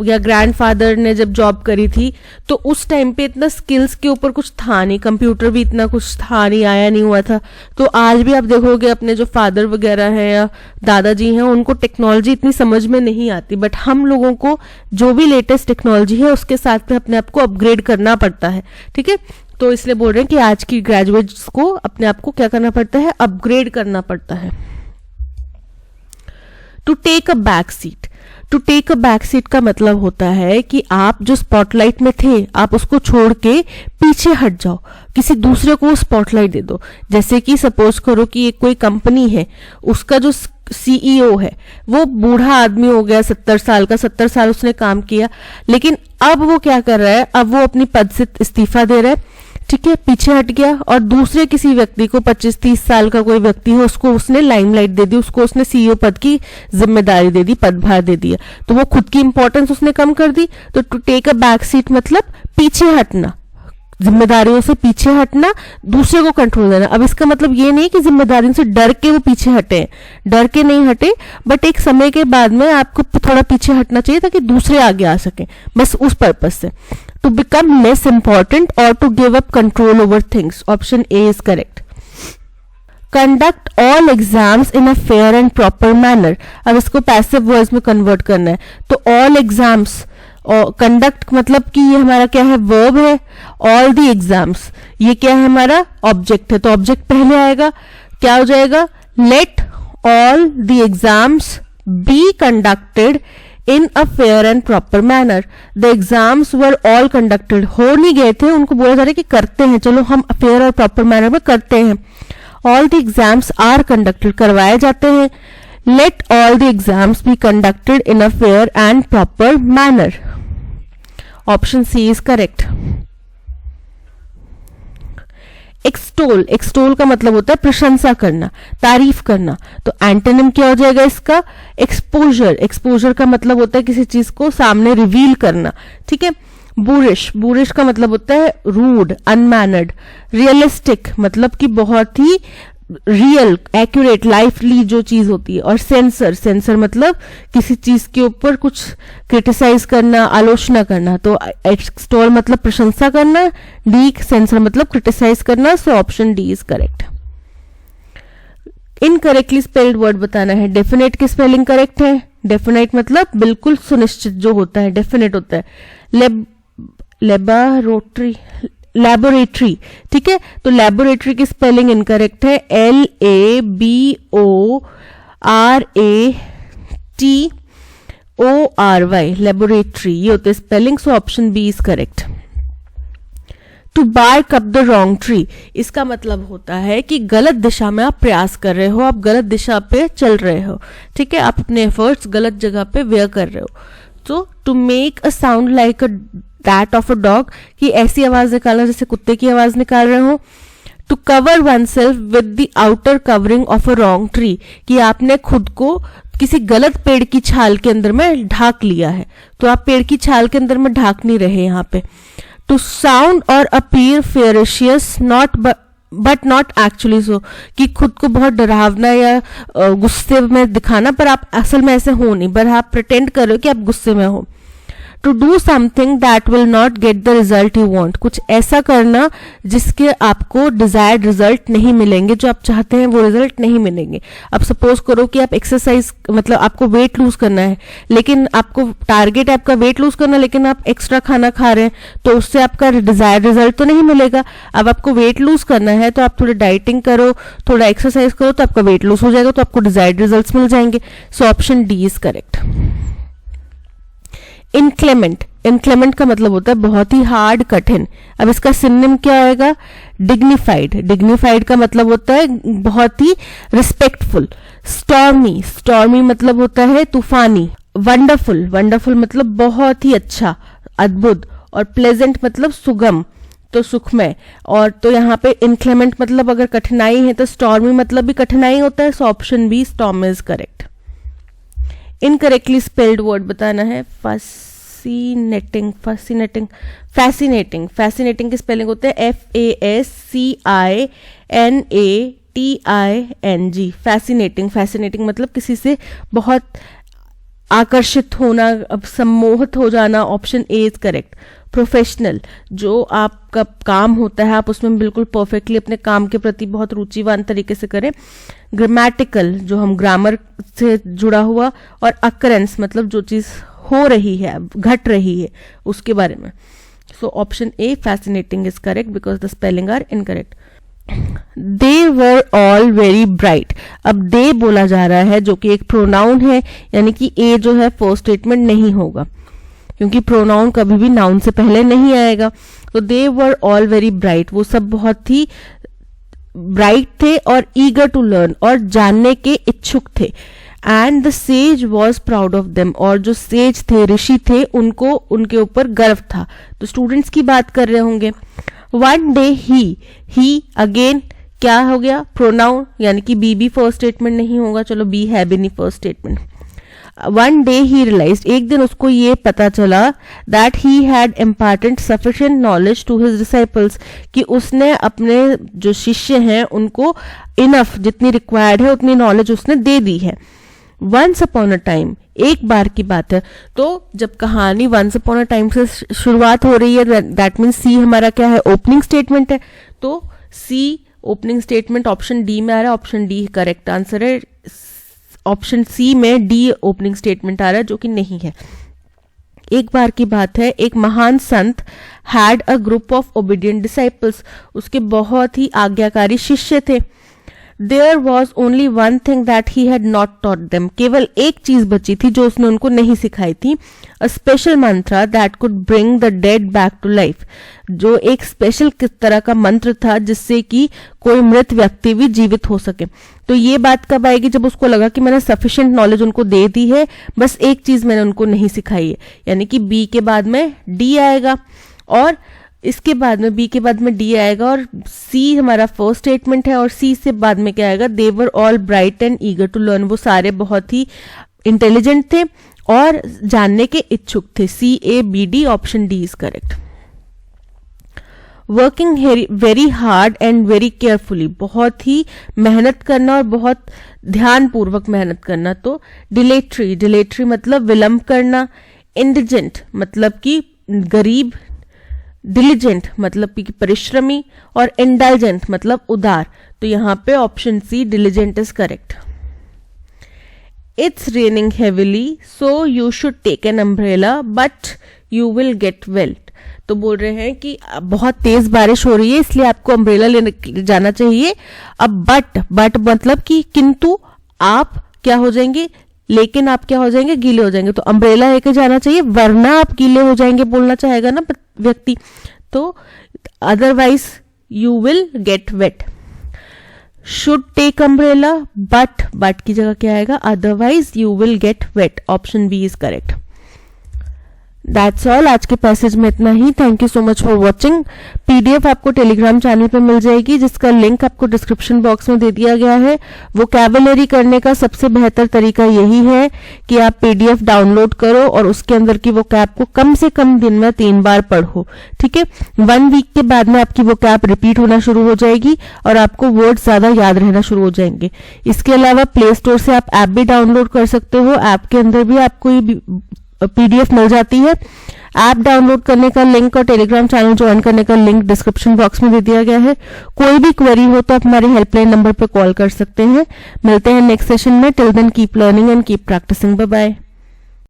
या ग्रैंडफादर ने जब जॉब करी थी तो उस टाइम पे इतना स्किल्स के ऊपर कुछ था नहीं, कंप्यूटर भी इतना कुछ था नहीं, आया नहीं हुआ था। तो आज भी आप देखोगे अपने जो फादर वगैरह हैं या दादाजी हैं उनको टेक्नोलॉजी इतनी समझ में नहीं आती, बट हम लोगों को जो भी लेटेस्ट टेक्नोलॉजी है उसके साथ में अपने आप को अपग्रेड करना पड़ता है। ठीक है, तो इसलिए बोल रहे हैं कि आज की ग्रेजुएट्स को अपने आप को क्या करना पड़ता है, अपग्रेड करना पड़ता है। To take a back seat, to take a back seat का मतलब होता है कि आप जो स्पॉटलाइट में थे आप उसको छोड़ के पीछे हट जाओ, किसी दूसरे को स्पॉटलाइट दे दो। जैसे कि सपोज करो कि एक कोई कंपनी है, उसका जो सीईओ है वो बूढ़ा आदमी हो गया, 70 साल का, 70 साल उसने काम किया, लेकिन अब वो क्या कर रहा है, अब वो अपनी पद से इस्तीफा दे रहा है। ठीक है, पीछे हट गया और दूसरे किसी व्यक्ति को 25-30 साल का कोई व्यक्ति है उसको उसने लाइमलाइट दे दी, उसको उसने सीईओ पद की जिम्मेदारी दे दी, पदभार दे दिया, तो वो खुद की इंपॉर्टेंस उसने कम कर दी। तो to take a back seat मतलब पीछे हटना, जिम्मेदारियों से पीछे हटना, दूसरे को कंट्रोल देना। अब इसका मतलब ये नहीं कि जिम्मेदारियों से डर के वो पीछे हटे, डर के नहीं हटे, बट एक समय के बाद में आपको थोड़ा पीछे हटना चाहिए ताकि दूसरे आगे आ सके, बस उस पर्पज से। To become less important or to give up control over things. Option A is correct. Conduct all exams in a fair and proper manner. अब इसको passive voice में convert करना है, तो all exams और conduct मतलब कि ये हमारा क्या है, verb है। all the exams ये क्या है, हमारा object है, तो object पहले आएगा, क्या हो जाएगा, let all the exams be conducted in a fair and proper manner. The exams were all conducted. हो नहीं गए थे, उनको बोला जा रहा है कि करते हैं, चलो हम fair और proper manner में करते हैं। All the exams are conducted, करवाए जाते हैं। Let all the exams be conducted in a fair and proper manner. Option C is correct. Extol, extol का मतलब होता है प्रशंसा करना, तारीफ करना, तो एंटोनिम क्या हो जाएगा इसका, एक्सपोजर। एक्सपोजर का मतलब होता है किसी चीज को सामने रिवील करना। ठीक है, बुरिश, बुरिश का मतलब होता है रूड, अनमैनर्ड। रियलिस्टिक मतलब कि बहुत ही रियल, एक्यूरेट, लाइफली जो चीज होती है। और सेंसर, सेंसर मतलब किसी चीज के ऊपर कुछ क्रिटिसाइज करना, आलोचना करना, तो एक्सटोल मतलब प्रशंसा करना, डी सेंसर मतलब क्रिटिसाइज करना, सो option D is correct. Incorrectly spelled word बताना है। डेफिनेट की स्पेलिंग करेक्ट है, डेफिनेट मतलब बिल्कुल सुनिश्चित जो होता है, डेफिनेट होता है। लेबोरेटरी, लैबोरेटरी, ठीक है, तो लैबोरेटरी की स्पेलिंग इनकरेक्ट है, LABORATORY, लैबोरेटरी ये होते spelling, so option B is correct. To bark up the wrong tree, इसका मतलब होता है कि गलत दिशा में आप प्रयास कर रहे हो, आप गलत दिशा पे चल रहे हो। ठीक है, आप अपने एफर्ट्स गलत जगह पे व्यय कर रहे हो। तो to make a sound like that of a dog, कि ऐसी आवाज निकालना जैसे कुत्ते की आवाज निकाल रहे हो। To cover oneself with the outer covering of a wrong tree, कि आपने खुद को किसी गलत पेड़ की छाल के अंदर में ढाक लिया है, तो आप पेड़ की छाल के अंदर में ढाक नहीं रहे यहाँ पे। To sound or appear ferocious not but not actually so, कि खुद को बहुत डरावना या गुस्से में दिखाना, पर आप असल में ऐसे हो नहीं, पर आप प्रिटेंड कर रहे हो कि आप गुस्से में हो। To do something that will not get the result you want, कुछ ऐसा करना जिसके आपको डिजायर्ड रिजल्ट नहीं मिलेंगे, जो आप चाहते हैं वो रिजल्ट नहीं मिलेंगे। अब सपोज करो कि आप एक्सरसाइज, मतलब आपको वेट लूज करना है, लेकिन आपको टारगेट है आपका वेट लूज करना, लेकिन आप एक्स्ट्रा खाना खा रहे हैं, तो उससे आपका डिजायर्ड रिजल्ट तो नहीं मिलेगा। अब आपको वेट लूज करना है तो आप थोड़ी डाइटिंग करो, थोड़ा एक्सरसाइज करो, तो आपका वेट लूज हो जाएगा, तो आपको डिजायर्ड रिजल्ट मिल जाएंगे। So option D is correct. Inclement, inclement का मतलब होता है बहुत ही हार्ड, कठिन। अब इसका सिनोनिम क्या आएगा, डिग्निफाइड, डिग्निफाइड का मतलब होता है बहुत ही रिस्पेक्टफुल। स्टॉर्मी, स्टॉर्मी मतलब होता है तूफानी। वंडरफुल, वंडरफुल मतलब बहुत ही अच्छा, अद्भुत। और प्लेजेंट मतलब सुगम, तो सुखमय। और तो यहाँ पे इनक्लेमेंट मतलब अगर कठिनाई है तो स्टॉर्मी मतलब भी कठिनाई होता है, so option B storm is correct. Incorrectly spelled word बताना है। फर्स्ट फैसिनेटिंग, फैसिनेटिंग, फैसिनेटिंग के स्पेलिंग होते हैं FASCINATING, फैसिनेटिंग। फैसिनेटिंग मतलब किसी से बहुत आकर्षित होना, अब सम्मोहित हो जाना। Option A is correct. Professional, जो आपका काम होता है आप उसमें बिल्कुल परफेक्टली अपने काम के प्रति बहुत रुचिवान तरीके से करें। ग्रामेटिकल, जो हम ग्रामर से जुड़ा हुआ। और अकरेंस मतलब जो चीज हो रही है, घट रही है, उसके बारे में। So option A fascinating is correct because the spelling are incorrect. They were all very bright, अब दे बोला जा रहा है जो कि एक प्रोनाउन है, यानी कि ए जो है फर्स्ट स्टेटमेंट नहीं होगा, क्योंकि प्रोनाउन कभी भी नाउन से पहले नहीं आएगा। तो दे वर ऑल वेरी ब्राइट, वो सब बहुत ही ब्राइट थे और ईगर टू लर्न, और जानने के इच्छुक थे। And the sage was proud of them, और जो सेज थे, ऋषि थे, उनको उनके ऊपर गर्व था। तो स्टूडेंट्स की बात कर रहे होंगे। वन डे ही अगेन क्या हो गया, प्रोनाउन, यानी कि बी फर्स्ट स्टेटमेंट नहीं होगा, चलो बी है भी नहीं first statement. One day he realised, एक दिन उसको ये पता चला, that he had imparted sufficient knowledge to his disciples, कि उसने अपने जो शिष्य हैं उनको इनफ, जितनी रिक्वायर्ड है उतनी नॉलेज उसने दे दी है। वंस अपॉन अ टाइम, एक बार की बात है। तो जब कहानी वंस अपॉन अ टाइम से शुरुआत हो रही है, दैट मीन्स सी हमारा क्या है, ओपनिंग स्टेटमेंट है। तो सी ओपनिंग स्टेटमेंट ऑप्शन डी में आ रहा है, ऑप्शन डी करेक्ट आंसर है। ऑप्शन सी में डी ओपनिंग स्टेटमेंट आ रहा है, जो कि नहीं है। एक बार की बात है, एक महान संत had a group of obedient disciples, उसके बहुत ही आज्ञाकारी शिष्य थे। There was only one thing that he had not taught them, केवल एक चीज बची थी जो उसने उनको नहीं सिखाई थी। A special mantra that could bring the dead back to life, जो एक स्पेशल किस तरह का मंत्र था जिससे कि कोई मृत व्यक्ति भी जीवित हो सके। तो ये बात कब आएगी, जब उसको लगा कि मैंने सफिशिएंट नॉलेज उनको दे दी है, बस एक चीज मैंने उनको नहीं सिखाई है, यानी कि बी के बाद में डी आएगा, और इसके बाद में बी के बाद में डी आएगा, और सी हमारा फर्स्ट स्टेटमेंट है, और सी से बाद में क्या आएगा, they were all bright and eager to learn, वो सारे बहुत ही इंटेलिजेंट थे और जानने के इच्छुक थे। C A B D, option D is correct. Working very hard and very carefully, बहुत ही मेहनत करना और बहुत ध्यान पूर्वक मेहनत करना। तो डिलेटरी, डिलेटरी मतलब विलंब करना। इंडिजेंट मतलब कि गरीब। डिलीजेंट मतलब कि परिश्रमी। और इंडल्जेंट मतलब उदार। तो यहां पे option C diligent is correct. It's raining heavily so you should take an umbrella but you will get wet, तो बोल रहे हैं कि बहुत तेज बारिश हो रही है इसलिए आपको अम्ब्रेला लेने जाना चाहिए। अब बट मतलब कि किंतु आप क्या हो जाएंगे, लेकिन आप क्या हो जाएंगे, गीले हो जाएंगे। तो अम्ब्रेला लेके जाना चाहिए वरना आप गीले हो जाएंगे बोलना चाहेगा ना व्यक्ति। तो otherwise you will get wet. Should take umbrella but की जगह क्या आएगा, otherwise you will get wet, option B is correct. That's all, आज के पैसेज में इतना ही। Thank you so much for watching. PDF आपको टेलीग्राम चैनल पे मिल जाएगी, जिसका लिंक आपको डिस्क्रिप्शन बॉक्स में दे दिया गया है। वोकैबुलरी करने का सबसे बेहतर तरीका यही है कि आप पीडीएफ डाउनलोड करो और उसके अंदर की वोकैब को कम से कम दिन में 3 बार पढ़ो, ठीक है। 1 वीक के बाद में आपकी वोकैब रिपीट होना शुरू हो जाएगी और आपको वर्ड ज्यादा याद रहना शुरू हो जाएंगे। इसके अलावा प्ले स्टोर से आप ऐप भी डाउनलोड कर सकते हो। ऐप के अंदर भी आपको ये पीडीएफ मिल जाती है। ऐप डाउनलोड करने का लिंक और टेलीग्राम चैनल ज्वाइन करने का लिंक डिस्क्रिप्शन बॉक्स में दे दिया गया है। कोई भी क्वेरी हो तो आप हमारे हेल्पलाइन नंबर पर कॉल कर सकते हैं। मिलते हैं नेक्स्ट सेशन में। Till then keep learning and keep practising. Bye bye.